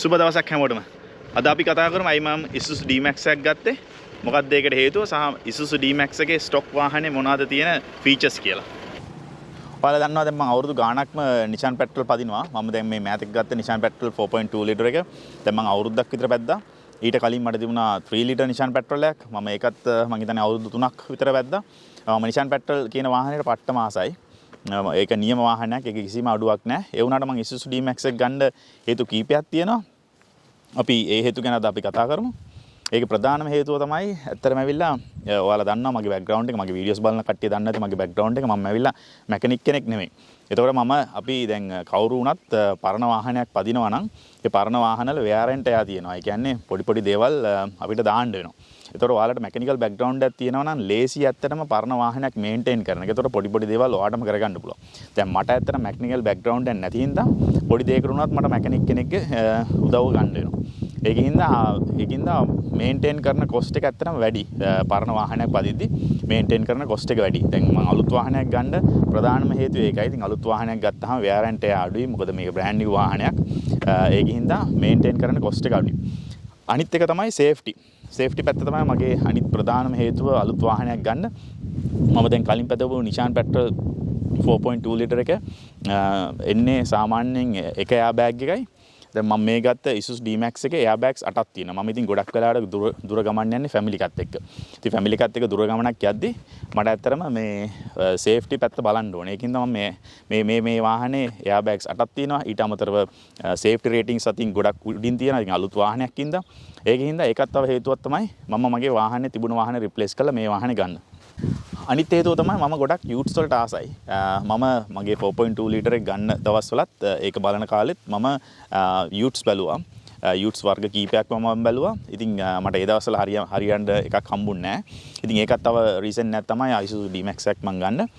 සුබ දවසක් හැමෝටම. අද අපි කතා කරමු අයි මම Isuzu D-Max එකක් ගත්තේ. මොකක්ද ඒකට හේතුව සහ Isuzu D-Max එකේ ස්ටොක් වාහනේ මොනවද තියෙන ෆීචර්ස් කියලා. ඔයාලා දන්නවා දැන් මම අවුරුදු ගාණක්ම නිෂාන් පෙට්‍රල් පදිනවා. මම දැන් මේ මෑතක ගත්ත නිෂාන් පෙට්‍රල් 4.2 ලිටර් එක. දැන් මම අවුරුද්දක් විතර පැද්දා. ඊට කලින් මට තිබුණා 3 ලිටර් නිෂාන් පෙට්‍රල් එකක්. මම ඒකත් මම හිතන්නේ අවුරුදු 3ක් විතර පැද්දා. මම නිෂාන් පෙට්‍රල් කියන වාහනේට පට්ටම ආසයි. ඒක නියම වාහනයක්. ඒක කිසිම අඩුවක් නැහැ. ඒ වුණාට මම Isuzu D-Max එක ගන්න හේතු කීපයක් තියෙනවා. අපි ඒ හේතු ගැන අද අපි කතා කරමු. ඒකේ ප්‍රධානම හේතුව තමයි ඇත්තටම ඇවිල්ලා ඔයාලා දන්නවා මගේ බෑග්ග්‍රවුන්ඩ් එක මගේ වීඩියෝස් බලන කට්ටිය දන්නේ නැති මගේ බෑග්ග්‍රවුන්ඩ් එක මම ඇවිල්ලා මැකනික් කෙනෙක් නෙමෙයි. ඒතකොට අපි දැන් කවුරු වුණත් පරණ වාහනයක් පදිනවා නම් ඒ පරණ වාහනවල wear and tear තියෙනවා. ඒ කියන්නේ පොඩි දේවල් අපිට දාන්න වෙනවා. ඒතකොට ඔයාලට මැකනිකල් බෑග්ග්‍රවුන්ඩ් එකක් තියෙනවා නම් ලේසි ඇත්තටම පරණ වාහනයක් මේන්ටේන් කරන එක. ඒතකොට පොඩි දේවල් ඔයාටම කරගන්න පුළුවන්. දැන් මට ඇත්තටම මැකනිකල් බෑග්ග්‍රවුන්ඩ් එකක් නැති හින්දා පොඩි දෙයකට වුණත් මට මැකනික් කෙනෙක්ගේ උදව්ව ගන්න වෙනවා. ඒකින්ද මේන්ටේන් කරන කොස්ට් එක ඇත්තටම වැඩි. පරණ වාහනයක් පදිද්දි මේන්ටේන් කරන කොස්ට් එක වැඩි. දැන් මම අලුත් වාහනයක් ගන්න ප්‍රධානම හේතුව ඒකයි. ඉතින් අලුත් වාහනයක් ගත්තාම wear and tear අඩුයි. මොකද මේක බ්‍රෑන්ඩ් නිව් වාහනයක්. ඒකින්ද මේන්ටේන් කරන කොස්ට් එක අඩුයි. අනිත් එක තමයි සේෆ්ටි. සේෆ්ටි පැත්ත තමයි මගේ අනිත් ප්‍රධානම හේතුව අලුත් වාහනයක් ගන්න. මම දැන් කලින් පැදවපු නිෂාන් පෙට්‍රල් 4.2 ලිටර් එක එන්නේ සාමාන්‍යයෙන් එක එයා බෑග් එකයි. දැන් මම මේ ගත්ත Isuzu D-Max එකේ එයාබෑග්ස් 8ක් තියෙනවා. මම ඉතින් ගොඩක් වෙලාවට දුර ගමන් යන්නේ ෆැමිලි එකත් එක්ක. ඉතින් ෆැමිලි එකත් එක්ක දුර ගමනක් යද්දි මට ඇත්තටම මේ සේෆ්ටි පැත්ත බලන්න ඕනේ. ඒකින්ද මම මේ වාහනේ එයාබෑග්ස් 8ක් තියෙනවා. ඊට අමතරව සේෆ්ටි රේටින්ග්ස් අතින් ගොඩක් උඩින් තියෙනවා. ඉතින් අලුත් වාහනයක් ඉඳලා ඒකින්ද ඒකත් තව හේතුවක් තමයි මම මගේ වාහනේ තිබුණ වාහනේ රිප්ලේස් කරලා මේ වාහනේ ගන්න. අනිත් හේතුව තමයි මම ගොඩක් යූට්ස් වලට ආසයි. මම මගේ 4.2 ලිටර් එක ගන්න දවස්වලත් ඒක බලන කාලෙත් මම යූට්ස් බැලුවා. යූට්ස් වර්ග කීපයක් මම බැලුවා. ඉතින් මට ඒ දවස්වල හරියන්න එකක් හම්බුන්නේ නැහැ. ඉතින් ඒකත් තව රීසන් එකක් තමයි Isuzu D-Max එකක් මම ගන්න.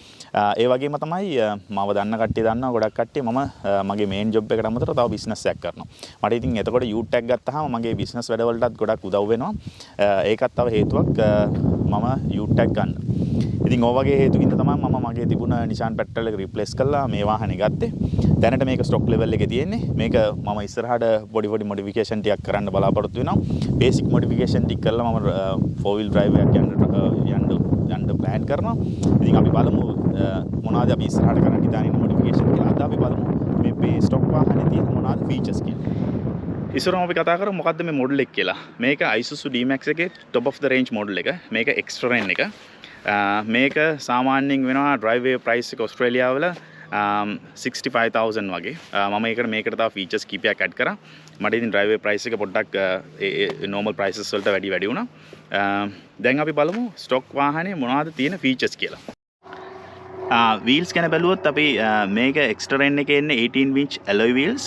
ඒ වගේම තමයි මම දන්න කට්ටිය දන්නවා ගොඩක් කට්ටිය මම මගේ මේන් ජොබ් එකට අමතරව තව බිස්නස් එකක් කරනවා. මට ඉතින් එතකොට යූට් එකක් ගත්තාම මගේ බිස්නස් වැඩවලටත් ගොඩක් උදව් වෙනවා. ඒකත් තව හේතුවක් මම යූට් එකක් ගන්න. ඉතින් ඔය වගේ හේතුකින්ද තමයි මම මගේ තිබුණ නිෂාන් පෙට්‍රල් එක රිප්ලේස් කරලා මේ වාහනේ ගත්තේ. දැනට මේක ස්ටොක් ලෙවල් එකේ තියෙන්නේ. මේක මම ඉස්සරහට පොඩි මොඩිෆිකේෂන් ටිකක් කරන්න බලාපොරොත්තු වෙනවා. බේසික් මොඩිෆිකේෂන් ටික කරලා මම 4 wheel drive එකක් යන්න ප්ලෑන් කරනවා. ඉතින් අපි බලමු මොනවද අපි ඉස්සරහට කරන්න හිතාගෙන ඉන්න මොඩිෆිකේෂන් කියලා. අද අපි බලමු මේ ස්ටොක් වාහනේ තියෙන මොනවද ෆීචර්ස් කියලා. ඉස්සරහම අපි කතා කරමු මොකද්ද මේ මොඩල් එක කියලා. මේක Isuzu D-Max එකේ top of the range model එක. මේක extra range එක. මේක සාමාන්‍යයෙන් වෙනවා ඩ්‍රයිව් ප්‍රයිස් එක ඕස්ට්‍රේලියාව වල 65000 වගේ. මම මේකට තව ෆීචර්ස් කීපයක් ඇඩ් කරා. මට ඉතින් ඩ්‍රයිව් ප්‍රයිස් එක පොඩ්ඩක් normal prices වලට වැඩි වුණා. දැන් අපි බලමු ස්ටොක් වාහනේ මොනවද තියෙන ෆීචර්ස් කියලා. wheels ගැන බැලුවොත් අපි මේක extra range එකේ ඉන්නේ 18 inch alloy wheels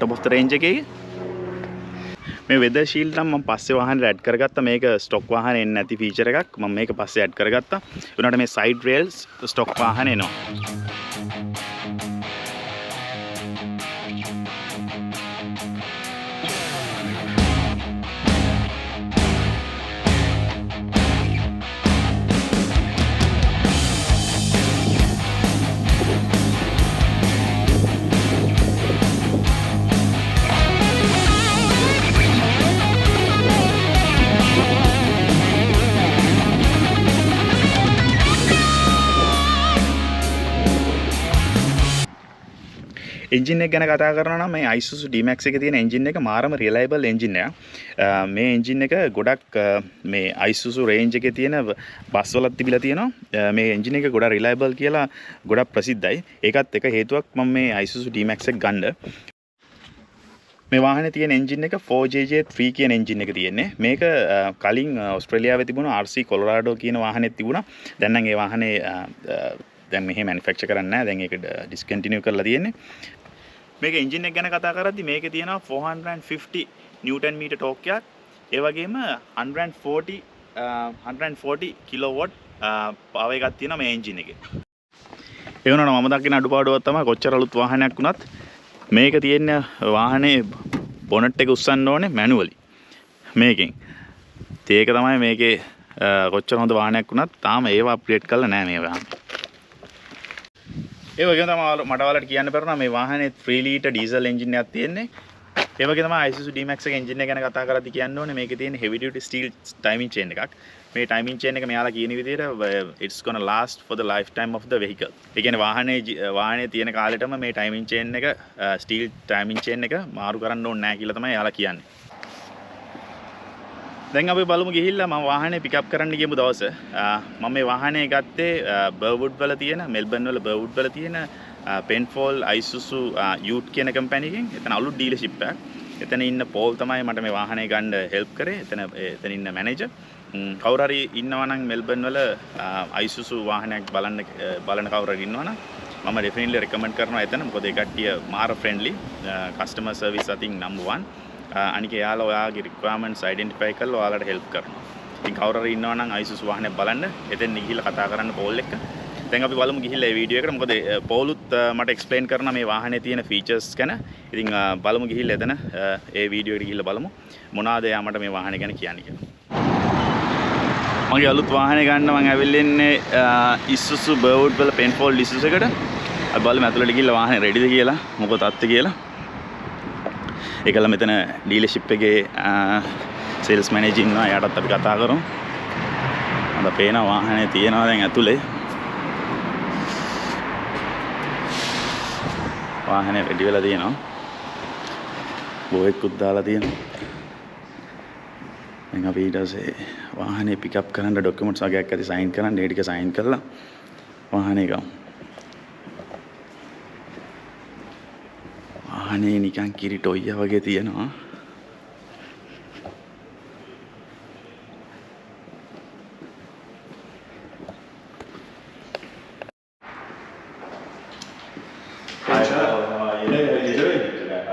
top of the range එකේ. මේ weather shield නම් මම පස්සේ වාහනේ ඇඩ් කරගත්තා. මේක ස්ටොක් වාහනේ එන්නේ නැති ෆීචර් එකක්. මම මේක පස්සේ ඇඩ් කරගත්තා. ඒ වුණාට මේ side rails ස්ටොක් වාහනේ එනවා. එන්ජින් එක ගැන කතා කරනවා නම් මේ Isuzu D-Max එකේ තියෙන එන්ජින් එක මාරම රිලයබල් එන්ජින් එකක්. මේ එන්ජින් එක ගොඩක් මේ Isuzu රේන්ජ් එකේ තියෙන බස් වලත් තිබිලා තියෙනවා. මේ එන්ජින් එක ගොඩක් රිලයබල් කියලා ගොඩක් ප්‍රසිද්ධයි. ඒකත් එක හේතුවක් මම මේ Isuzu D-Max එක ගන්න. මේ වාහනේ තියෙන එන්ජින් එක 4JJ3 කියන එන්ජින් එක තියෙන්නේ. මේක කලින් ඕස්ට්‍රේලියාවේ තිබුණ RC කොලොරාඩෝ කියන වාහනේත් තිබුණා. දැන් නම් ඒ වාහනේ දැන් මෙහෙ මැනුෆැක්චර් කරන්නේ නැහැ. දැන් ඒක ඩිස්කන්ටිනියු කරලා තියෙන්නේ. මේක එන්ජින් එක ගැන කතා කරද්දි මේකේ තියෙනවා 450 නිව්ටන් මීටර් ටෝක් එකක්. ඒ වගේම 140 කිලෝවොට් පවර් එකක් තියෙනවා මේ එන්ජින් එකේ. ඒ වුණාට මම දකින අඩුපාඩුවක් තමයි කොච්චර අලුත් වාහනයක් වුණත් මේක තියෙන වාහනේ බොනට් එක උස්සන්න ඕනේ මැනුවලි. මේකෙන්. ඒක තමයි මේකේ කොච්චර හොඳ වාහනයක් වුණත් තාම ඒව අප්ග්‍රේඩ් කරලා නැහැ මේ වාහනේ. ඒ වගේම තමයි මට ඔයාලට කියන්න බැරුණා මේ වාහනේ 3 ලීටර් ඩීසල් එන්ජින් එකක් තියෙන්නේ. ඒ වගේ තමයි Isuzu D-Max එක එන්ජින් එක ගැන කතා කරද්දී කියන්න ඕනේ මේකේ තියෙන heavy duty steel timing chain එකක්. මේ timing chain එක මෙයාලා කියන විදිහට it's gonna last for the lifetime of the vehicle. ඒ කියන්නේ වාහනේ තියෙන කාලෙටම මේ timing chain එක steel timing chain එක මාරු කරන්න ඕනේ නැහැ කියලා තමයි එයාලා කියන්නේ. දැන් අපි බලමු ගිහිල්ලා මම වාහනේ pick up කරන්න ගියමු දවස. මම මේ වාහනේ ගත්තේ බර්වුඩ් වල තියෙන මෙල්බර්න් වල බර්වුඩ් වල තියෙන Penfold Isuzu Ute කියන කම්පැනි එකෙන්. එතන අලුත් ඩීලර්ෂිප් එකක්. එතන ඉන්න පෝල් තමයි මට මේ වාහනේ ගන්න හෙල්ප් කරේ. එතන ඉන්න මැනේජර්. කවුරු හරි ඉන්නවා නම් මෙල්බර්න් වල Isuzu වාහනයක් බලන කවුරු හරි ඉන්නවා නම් මම ඩෙෆිනිට්ලි රෙකමන්ඩ් කරනවා එතන. මොකද ඒ කට්ටිය මාර friendly. Customer service I think number 1. අනික එයාලා ඔයාගේ රික්වයර්මන්ට්ස් අයිඩෙන්ටිෆයි කරලා ඔයාලට හෙල්ප් කරනවා. ඉතින් කවුරු හරි ඉන්නවා නම් Isuzu වාහනයක් බලන්න එතෙන් ගිහිල්ලා කතා කරන්න පෝල් එක්ක. දැන් අපි බලමු ගිහිල්ලා මේ වීඩියෝ එකට. මොකද පෝලුත් මට එක්ස්ප්ලেইন කරනවා මේ වාහනේ තියෙන ෆීචර්ස් ගැන. ඉතින් බලමු ගිහිල්ලා එතන ඒ වීඩියෝ එකට ගිහිල්ලා බලමු මොනවාද එයා මට මේ වාහනේ ගැන කියන්නේ කියලා. මගේ අලුත් වාහනේ ගන්න මම ඇවිල්ලා ඉන්නේ Isuzu බර්වුඩ් වල Penfold Isuzu එකට. අපි බලමු ඇතුළට ගිහිල්ලා වාහනේ රෙඩිද කියලා. මොකද තත්ත්වය කියලා. ඒකල මෙතන ඩීලර්ෂිප් එකේ සේල්ස් මැනේජර් ඉන්නවා. එයාටත් අපි කතා කරමු. අද පේන වාහනේ තියෙනවා දැන් ඇතුලේ. වාහනේ රෙඩි වෙලා තියෙනවා. බෝයෙකුත් දාලා තියෙනවා. දැන් අපි ඊට පස්සේ වාහනේ පික් අප් කරන්න ඩොකියුමන්ට්ස් වගේක් ඇති සයින් කරන්න. ඒ ටික සයින් කරලා වාහනේ ගමු. වාහනේ නිකන් කිරි ටොයියා වගේ තියෙනවා.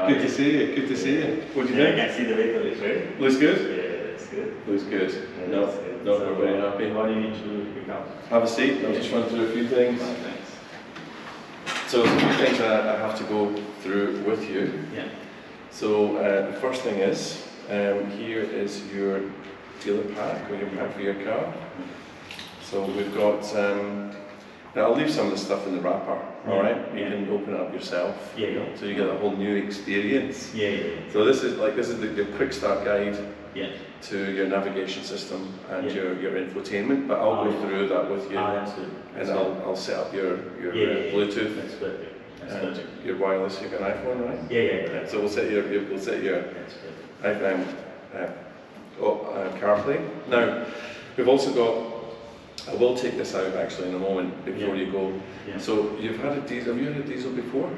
Good to see you. Good to see you. What do you think? I can see the vehicle is ready. Looks good? Yeah, that's good. Looks good. Yeah, No, that's good. no, So, we're very happy. What do you need to pick up? Have a seat. I'll just run through a few things. Thanks. So there's a few things that I have to go through with you. Yeah. So the first thing is, here is your dealer pack or your pack for your car. So we've got, now I'll leave some of the stuff in the wrapper, alright? You can open it up yourself. Yeah. So you get a whole new experience. Yeah. So this is the quick start guide Yeah. to your navigation system and Yeah. your infotainment, but I'll go through that with you. That's good. And I'll set up your Bluetooth, That's perfect. That's and perfect. your wireless. You've got an iPhone, right? Yeah. So we'll set your That's perfect. iPhone CarPlay. Now we've also got. I will take this out actually in a moment before you go. Yeah. So you've had a diesel. Have you had a diesel before?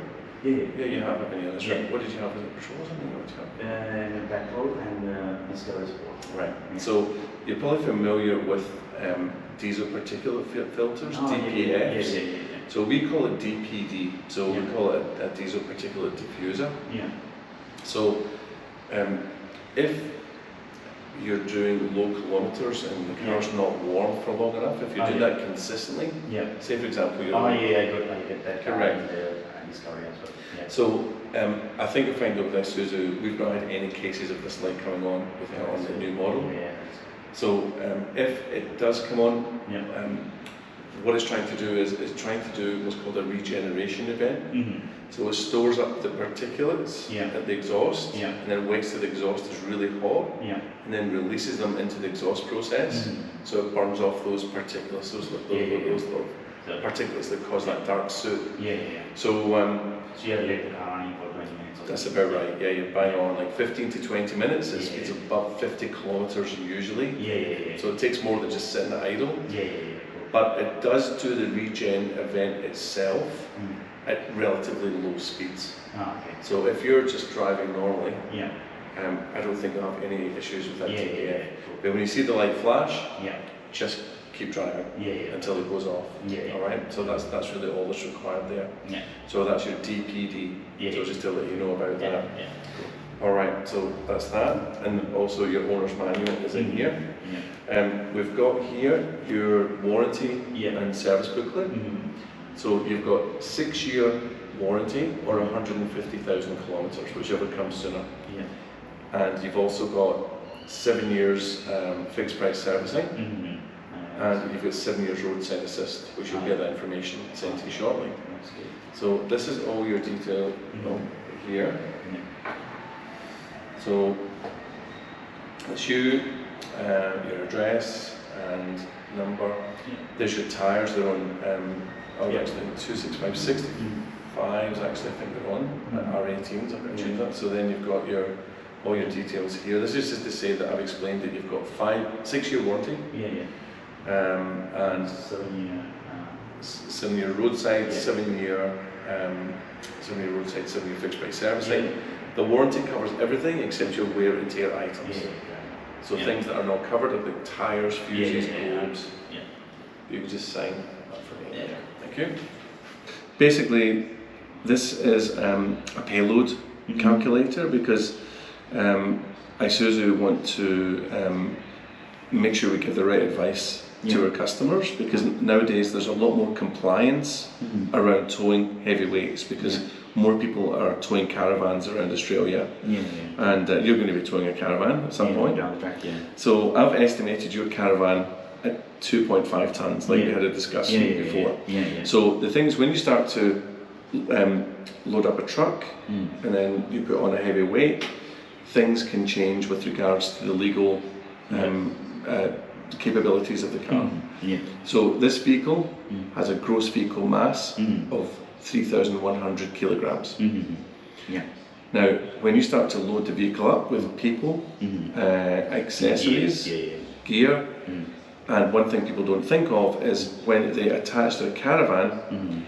Yeah. Yeah, you have. Haven't you? That's right. Yeah. What did you have? Was it petrol or something? What did you have? Penfold and Sinhala Sport. Right. Yeah. So you're probably familiar with diesel particulate filters, DPFs. Yeah. So we call it DPD. So we Yeah. call it a diesel particulate diffuser. Yeah. So if you're doing low kilometers and the car's not warm for long enough, if you do that consistently, say for example you're I get that. Correct. And Discovery as well. Yeah. So I think you'll find with Isuzu, we've not had any cases of this light coming on with it on the new model. Yeah. So if it does come on, Yeah. what it's trying to do is it's trying to do what's called a regeneration event. Mm-hmm. So it stores up the particulates at the exhaust, and then waits till the exhaust is really hot, and then releases them into the exhaust process. So it burns off those particulates, those little So, particulates that cause that dark soot. Yeah, yeah, yeah. So So you have to let the car running for 20 minutes. that's about right. Yeah, you're bang on. Like 15 to 20 minutes is Yeah. it's above 50 kilometers usually. Yeah, yeah, yeah. So it takes more than just sitting idle. Yeah, yeah, yeah. Cool. But it does do the regen event itself Mm. at relatively low speeds. Ah, okay. So if you're just driving normally, Yeah. I don't think you'll have any issues with that Yeah, taking yeah, it. yeah. Cool. But when you see the light flash, Yeah. just keep driving Yeah, yeah. until it goes off. Yeah, yeah. All right. So that's really all that's required there. Yeah. So that's your DPD. Yeah. So just to let you know about Yeah, that. yeah. Cool. All right. So that's that, and also your owner's manual is in here. Yeah. We've got here your warranty Yeah. and service booklet. So you've got 6-year warranty or 150,000 kilometers, whichever comes sooner. Yeah. And you've also got 7 years fixed price servicing, and you've got 7 years roadside assist, which you'll get that information sent to you shortly. That's good. So this is all your detail here. Yeah. So it's you, your address and number. Yeah. There's your tyres. They're on. Yeah. Actually 265, 65s. Actually, I think they're on R18s. I'm going to change that. So then you've got all your details here. This is just to say that I've explained that you've got 6-year warranty. Yeah, yeah. And 7 year. 7-year roadside, Yeah. 7-year 7-year roadside, 7-year fixed price servicing. Yeah. The warranty covers everything except your wear and tear Yeah, items. yeah. So Yeah. things that are not covered are like tyres, fuses, Yeah. globes. Yeah. You can just sign that for me. Yeah. Thank you. Basically, this is a payload calculator because Isuzu want to make sure we give the right advice to our customers, because nowadays there's a lot more compliance around towing heavy weights, because more people are towing caravans around Australia, and you're going to be towing a caravan at some point. Down the track, yeah. So I've estimated your caravan at 2.5 tons, like we had a discussion before. So the thing is, when you start to load up a truck and then you put on a heavy weight, things can change with regards to the legal capabilities of the car. So this vehicle has a gross vehicle mass of 3,100 kilograms. Now, when you start to load the vehicle up with people, accessories, gear, and one thing people don't think of is when they attach their caravan,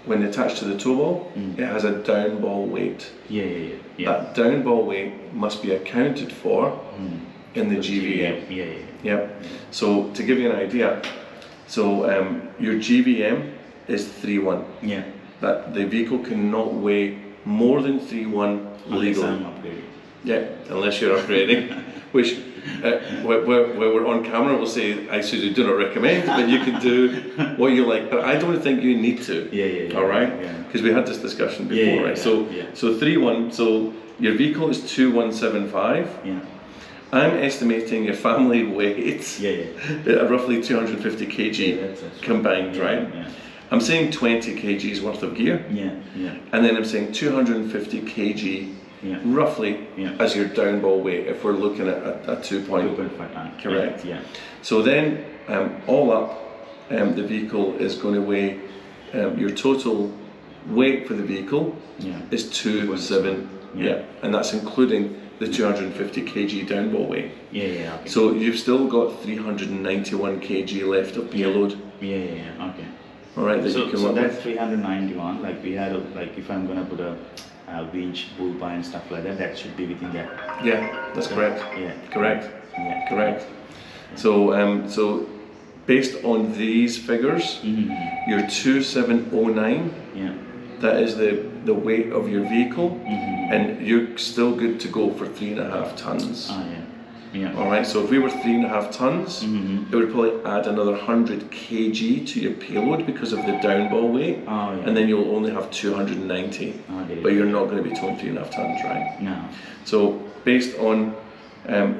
when they attach to the tow ball, it has a down ball weight. That down ball weight must be accounted for in the GVM. Yep. So to give you an idea, so your GVM is 3.1. That the vehicle cannot weigh more than 3.1 legally. Yeah, unless you're upgrading, which where we're on camera, we'll say Isuzu do not recommend, but you can do what you like. But I don't think you need to. All right, because we had this discussion before, right? So 3.1. So your vehicle is 2.175. I'm estimating your family weight at roughly 250 kg combined, right? I'm saying 20 kgs worth of gear, and then I'm saying 250 kg roughly as your down ball weight if we're looking at a 2.5 ton. Correct. So then all up, the vehicle is going to weigh, your total weight for the vehicle is 2.7, and that's including the 250 kg down ball weight. So you've still got 391 kg left of payload. Okay. All right, that So, you can so work that's with. 391. Like we had, like if I'm gonna put a winch, bull bar and stuff like that, that should be within that. Yeah, that's correct. Correct. Yeah. Correct. So, so based on these figures, your 2709. That is the weight of your vehicle, and you're still good to go for 3.5 tons. All right. So if we were 3.5 tons, it would probably add another 100 kg to your payload because of the down ball weight, and then you'll only have 290. But you're not going to be towing 3.5 tons, right? No. So based on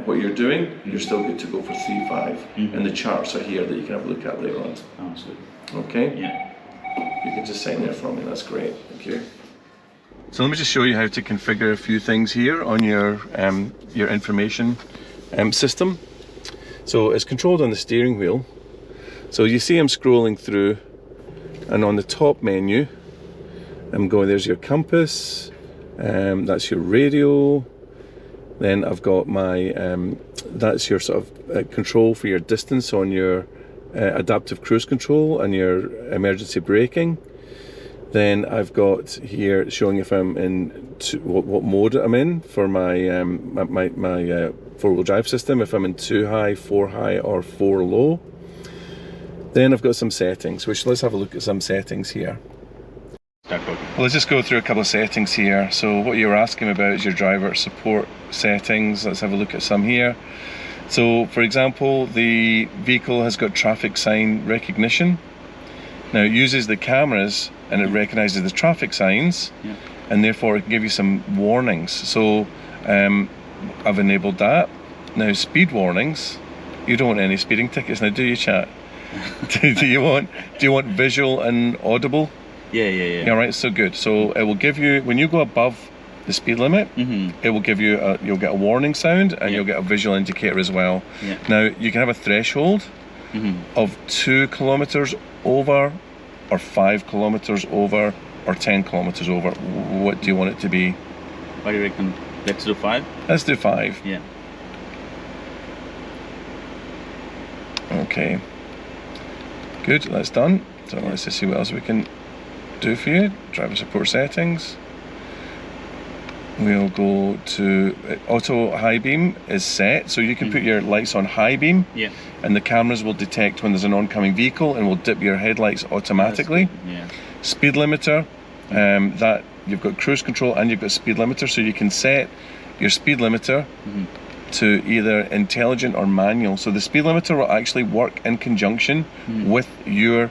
what you're doing, you're still good to go for 3.5, and the charts are here that you can have a look at later on. Sounds good. Okay. You can just sign there for me. That's great. Thank you. So let me just show you how to configure a few things here on your information system. So it's controlled on the steering wheel. So you see I'm scrolling through And on the top menu, there's your compass, that's your radio. Then I've got my, that's your sort of control for your distance on your adaptive cruise control and your emergency braking. Then I've got here showing if I'm in what mode I'm in for my my four-wheel drive system, if I'm in 2 high, 4 high or 4 low. Then I've got some settings, which let's have a look at some settings here. Well, let's just go through a couple of settings here. So what you're asking about is your driver support settings. Let's have a look at some here. So for example, the vehicle has got traffic sign recognition. Now it uses the cameras and it recognises the traffic signs, and therefore it can give you some warnings. So I've enabled that. Now speed warnings, you don't want any speeding tickets now, do you, chat? do you want visual and audible? Yeah, right, so good. So it will give you, when you go above the speed limit, it will give you you'll get a warning sound, and you'll get a visual indicator as well. Now you can have a threshold of 2 kilometers over, or 5 kilometers over, or 10 kilometers over. What do you want it to be? What do you reckon? Let's do 5? Let's do 5. Yeah. Okay. Good, that's done. So let's just see what else we can do for you. Driver support settings. We'll go to auto high beam is set, so you can put your lights on high beam, and the cameras will detect when there's an oncoming vehicle and will dip your headlights automatically. Speed limiter, that you've got cruise control and you've got speed limiter, so you can set your speed limiter to either intelligent or manual. So the speed limiter will actually work in conjunction with your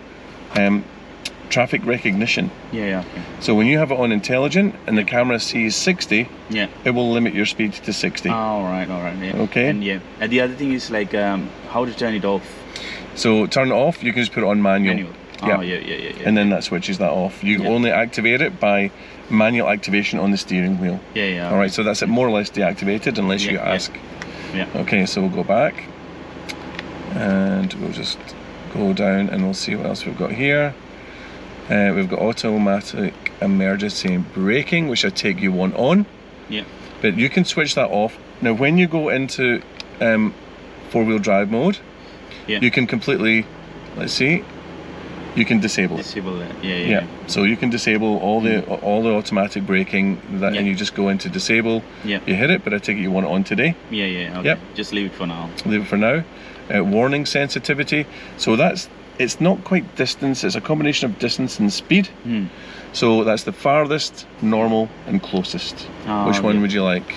traffic recognition. Okay. So when you have it on intelligent and the camera sees 60, it will limit your speed to 60. Alright, yeah. Okay. And the other thing is like how to turn it off. So turn it off, you can just put it on manual. Yeah. And then that switches that off. You only activate it by manual activation on the steering wheel. Alright, so that's it more or less deactivated unless you ask. Okay, so we'll go back and we'll just go down and we'll see what else we've got here. We've got automatic emergency braking, which I take you want on. But you can switch that off. Now when you go into four-wheel drive mode, you can completely, let's see, you can disable it. Disable that. So you can disable all the automatic braking, and you just go into disable. You hit it, but I take it you want it on today. Okay. Just leave it for now. Leave it for now. Warning sensitivity. So it's not quite distance, it's a combination of distance and speed. So that's the farthest, normal and closest. Which one would you like?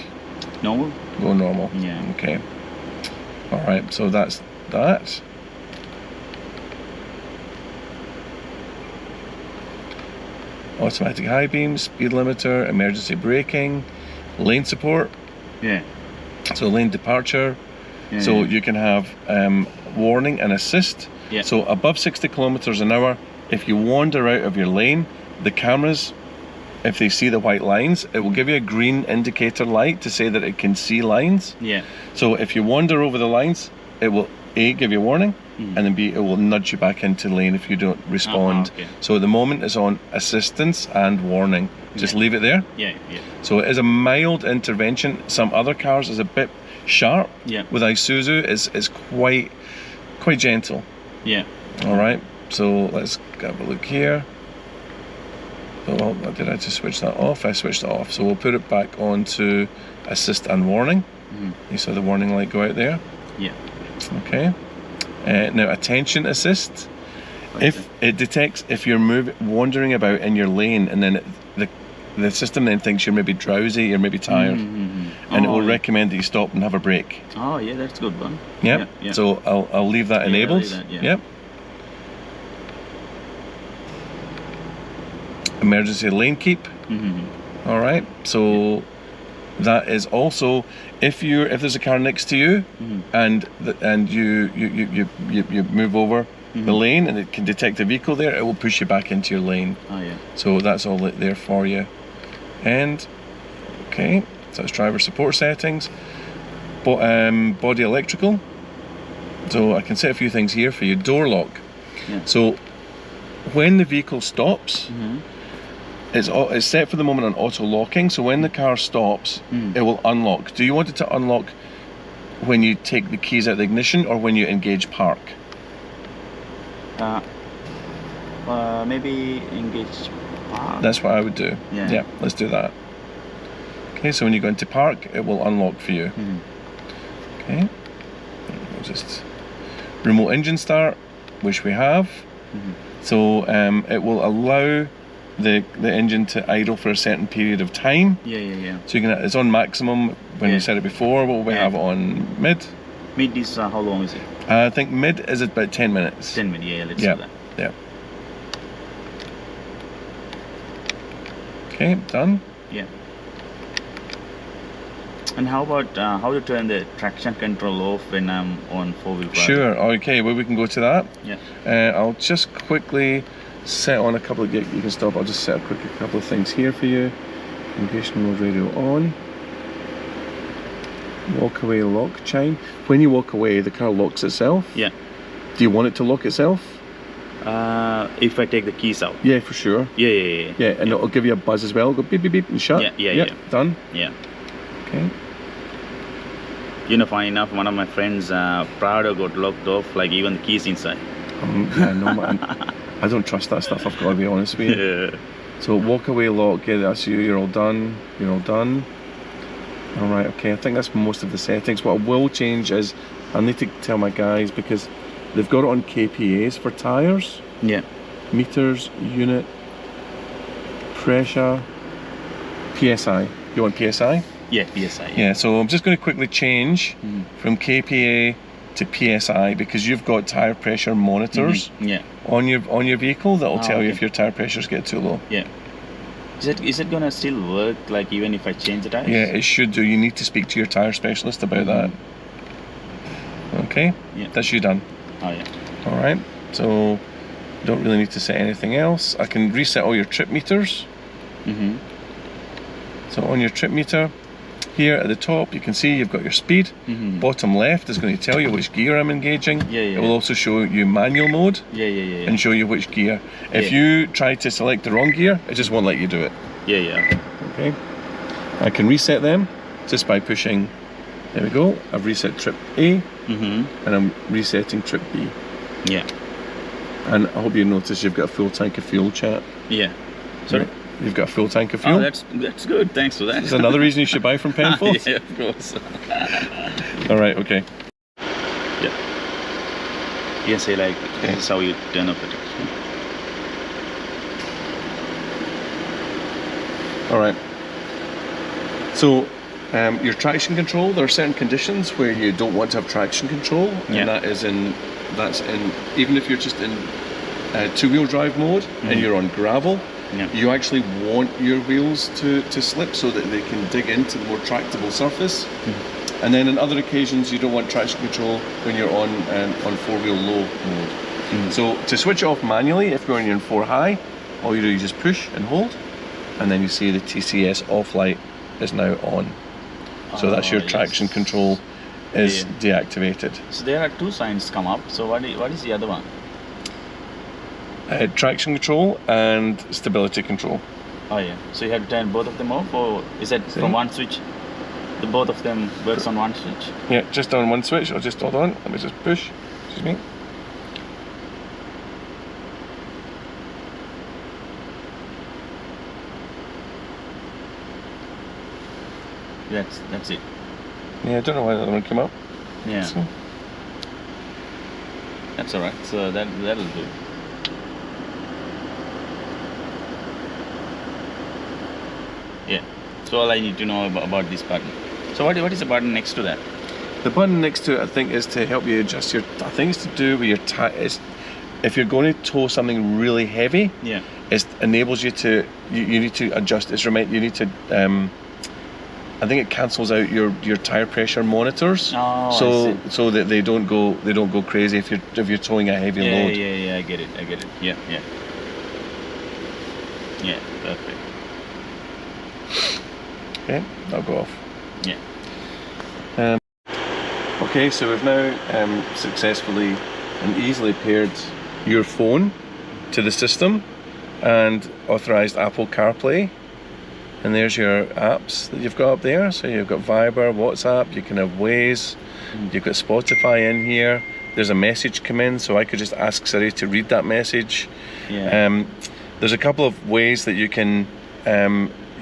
Normal. Go normal. Okay. Alright, so that's that. Automatic high beam, speed limiter, emergency braking, lane support. So lane departure. So you can have warning and assist. So above 60 kilometers an hour, if you wander out of your lane, the cameras, if they see the white lines, it will give you a green indicator light to say that it can see lines. So if you wander over the lines, it will A, give you a warning, and then B, it will nudge you back into the lane if you don't respond. So at the moment it's on assistance and warning. Just leave it there. So it is a mild intervention. Some other cars is a bit sharp. With Isuzu is quite gentle. Alright, so let's have a look here. Oh, did I just switch that off? I switched it off. So we'll put it back on to assist and warning. You saw the warning light go out there? Okay. Now attention assist. If it detects if you're wandering about in your lane, and then the system then thinks you're maybe drowsy, you're maybe tired, and it will recommend that you stop and have a break. That's a good one. So I'll leave that enabled. Emergency lane keep. Alright, so that is also if there's a car next to you and you move over the lane and it can detect a vehicle there, it will push you back into your lane. So that's all there for you. And okay, so that's driver support settings. Body electrical. So I can set a few things here for you. Door lock. So when the vehicle stops, it's set for the moment on auto locking. So when the car stops, it will unlock. Do you want it to unlock when you take the keys out of the ignition or when you engage park? Maybe engage park. That's what I would do. Yeah, let's do that. Okay, so when you go into park, it will unlock for you. Okay, we'll just remote engine start, which we have. So it will allow the engine to idle for a certain period of time. So you can, it's on maximum when we said it before. What will we have on mid? Mid is how long is it? I think mid is about 10 minutes. 10 minutes, let's do that. Yeah. Okay, done. Yeah. And how about how to turn the traction control off when I'm on 4-wheel drive? Sure, okay, well we can go to that. Yeah. I'll just quickly set on a couple of, you can stop, I'll just set a couple of things here for you. Communication mode radio on. Walk away lock chime. When you walk away, the car locks itself. Yeah. Do you want it to lock itself? If I take the keys out. Yeah, for sure. Yeah, and it'll give you a buzz as well. Go beep beep beep and shut. Yeah. Done. Yeah. Okay. You know, funny enough, one of my friends, Prado got locked off, like even the keys inside. Yeah, no, man. I don't trust that stuff, I've got to be honest with you. Yeah. So walk away lock, yeah, that's you, you're all done. Alright, okay, I think that's most of the settings. What I will change is, I need to tell my guys, because they've got it on KPAs for tyres. Yeah. Meters, unit, pressure, PSI. You want PSI? Yeah, PSI. Yeah, so I'm just going to quickly change from KPA to PSI because you've got tyre pressure monitors on your vehicle that will tell you if your tyre pressures get too low. Yeah. Is it gonna still work, like even if I change the tires? Yeah, it should do. You need to speak to your tyre specialist about that. Okay? Yeah. That's you done. Oh yeah. Alright, so you don't really need to set anything else. I can reset all your trip meters. So on your trip meter, here at the top you can see you've got your speed. Bottom left is going to tell you which gear I'm engaging. It will also show you manual mode and show you which gear. If you try to select the wrong gear, it just won't let you do it. Okay. I can reset them just by pushing. There we go. I've reset trip A and I'm resetting trip B. Yeah. And I hope you notice you've got a full tank of fuel, chat. Yeah. Sorry? You've got a full tank of fuel. Oh, that's good. Thanks for that. That's another reason you should buy from Penfold. Yeah, of course. Alright, okay. Yeah. You can say like, this is how you turn up the traction. Alright. So, your traction control, there are certain conditions where you don't want to have traction control, and that's in even if you're just in two-wheel drive mode and you're on gravel, you actually want your wheels to slip so that they can dig into the more tractable surface. And then on other occasions you don't want traction control when you're on four-wheel low mode. So to switch it off manually, if you're in 4 high, all you do is just push and hold, and then you see the TCS off light is now on. So that's your traction control is deactivated. So there are 2 signs come up. So what is the other one? Traction control and stability control. Oh yeah. So you have to turn both of them off, or is that from one switch? The both of them works on one switch? Yeah, just on one switch. I'll just hold on. Let me just push. Excuse me. That's it. Yeah, I don't know why the other one came up. Yeah. So. That's alright. So that'll do. Yeah. So all I need to know about this button. So what is the button next to that? The button next to it, I think, is to help you adjust your. I think it's to do with your tires. If you're going to tow something really heavy, it enables you to. You need to adjust. You need to. I think it cancels out your tire pressure monitors, so that they don't go crazy if you're towing a heavy load. Yeah, I get it. Yeah, perfect. Okay, that'll go off. Yeah. Okay, so we've now successfully and easily paired your phone to the system and authorized Apple CarPlay. And there's your apps that you've got up there. So you've got Viber, WhatsApp, you can have Waze, you've got Spotify in here. There's a message come in, so I could just ask Siri to read that message. Yeah. There's a couple of ways that you can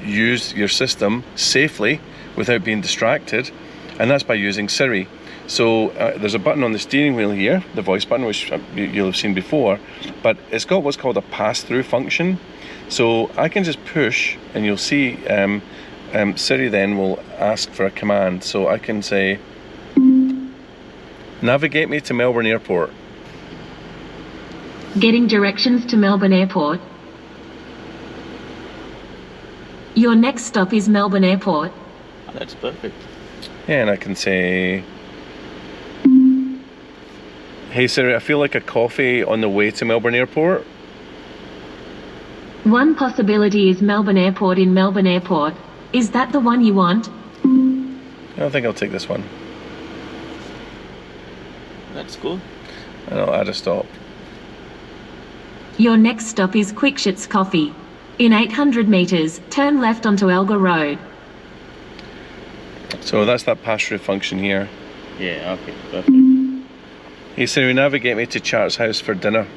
use your system safely without being distracted, and that's by using Siri. So there's a button on the steering wheel here, the voice button, which you'll have seen before, but it's got what's called a pass-through function. So I can just push, and you'll see Siri then will ask for a command. So I can say, navigate me to Melbourne Airport. Getting directions to Melbourne Airport. Your next stop is Melbourne Airport. Oh, that's perfect. Yeah, and I can say, hey Siri, I feel like a coffee on the way to Melbourne Airport. One possibility is Melbourne Airport in Melbourne Airport. Is that the one you want? I think I'll take this one. That's cool. And I'll add a stop. Your next stop is Quickshit's Coffee. In 800 metres, turn left onto Elgar Road. So that's that pass-through function here. Yeah, okay, perfect. Hey Siri, navigate me to Chart's house for dinner.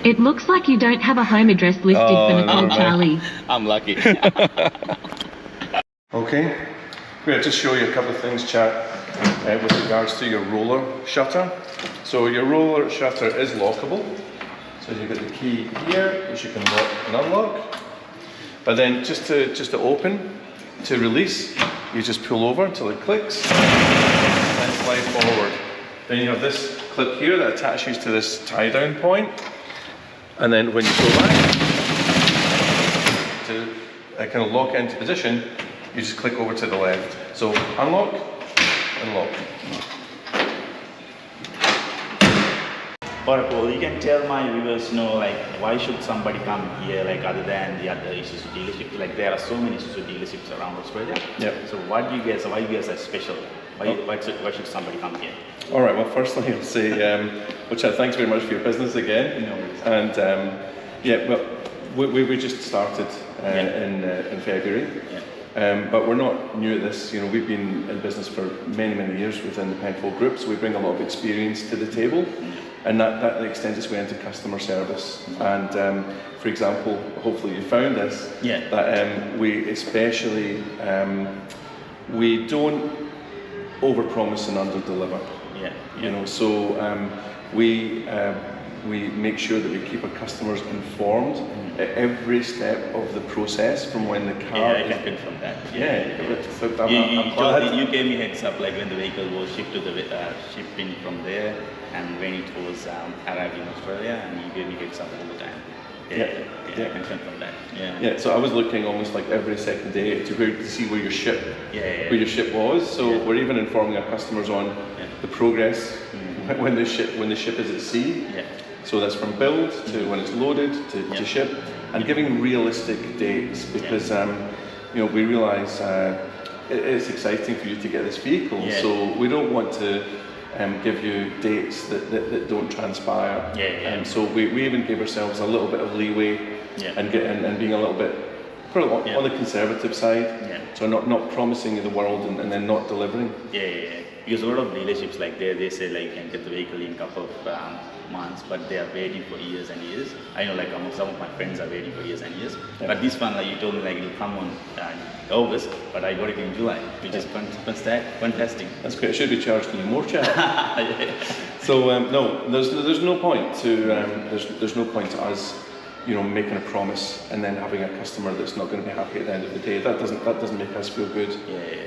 It looks like you don't have a home address listed for Nicole Charlie. I'm lucky. Okay, I'm going to just show you a couple of things, chat, with regards to your roller shutter. So your roller shutter is lockable. So you've got the key here, which you can lock and unlock. But then just to open, to release, you just pull over until it clicks and slide forward. Then you have this clip here that attaches to this tie-down point. And then when you go back to kind of lock into position, you just click over to the left. So unlock and lock. But you can tell my viewers, like why should somebody come here, like other than the other Isuzu dealerships? Like there are so many Isuzu dealerships around Australia. Yep. So why you guys are special? Why should somebody come here? All right. Well, firstly, I'll say, thanks very much for your business again. No worries. And we just started in February. Yeah. But we're not new at this. We've been in business for many years within the Penfold Group, so we bring a lot of experience to the table, and that extends its way into customer service. And for example, hopefully you found this, that we especially we don't overpromise and underdeliver. So we make sure that we keep our customers informed at every step of the process, from when the car. Yeah, I can confirm that. You gave me heads up, like when the vehicle was shipped in from there, and when it was arrived in Australia, and you gave me heads up all the time. I can confirm that. Yeah. So I was looking almost like every second day to see where your ship, where your ship was. So we're even informing our customers on the progress when the ship is at sea. Yeah. So that's from build to when it's loaded to ship, and giving realistic dates, because we realise it's exciting for you to get this vehicle. Yeah. So we don't want to give you dates that don't transpire. So we even give ourselves a little bit of leeway and being a little bit on the conservative side. So not promising you the world and then not delivering. Because a lot of dealerships, like they say like you can get the vehicle in a couple of months, but they are waiting for years and years. I know, like some of my friends are waiting for years and years. But this one, like you told me, like it'll come on August, but I got it in July, which is fantastic. That's great. I should be charging you more, chat. So no, there's no point to there's no point to us, making a promise and then having a customer that's not going to be happy at the end of the day. That doesn't make us feel good.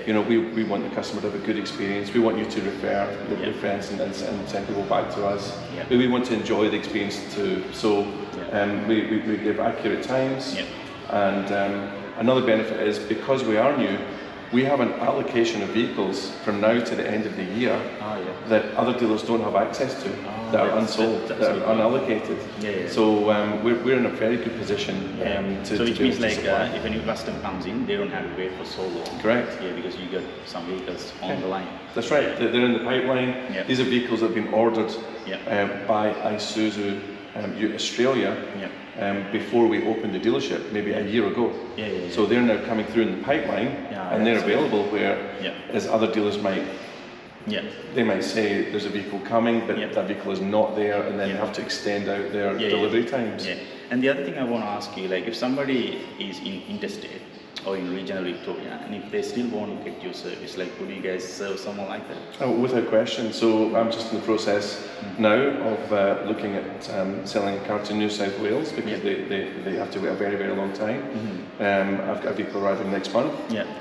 We want the customer to have a good experience. We want you to refer your friends and send people back to us. We want to enjoy the experience too. So we give accurate times. And another benefit is, because we are new, we have an allocation of vehicles from now to the end of the year that other dealers don't have access to, that are unsold, that are unallocated. So we're in a very good position to. So which means like if a new customer comes in, they don't have to wait for so long. Correct. Yeah, because you got some vehicles on the line. That's right. They're in the pipeline. These are vehicles that have been ordered by Isuzu Australia before we opened the dealership, maybe a year ago. So they're now coming through in the pipeline, and they're available where as other dealers might. They might say there's a vehicle coming, but that vehicle is not there, and then have to extend out their delivery times. And the other thing I want to ask you, like if somebody is in interstate or in regional Victoria, and if they still want to get your service, like could you guys serve someone like that? Oh, without question. So I'm just in the process now of looking at selling a car to New South Wales because they have to wait a very, very long time. I've got a vehicle arriving next month,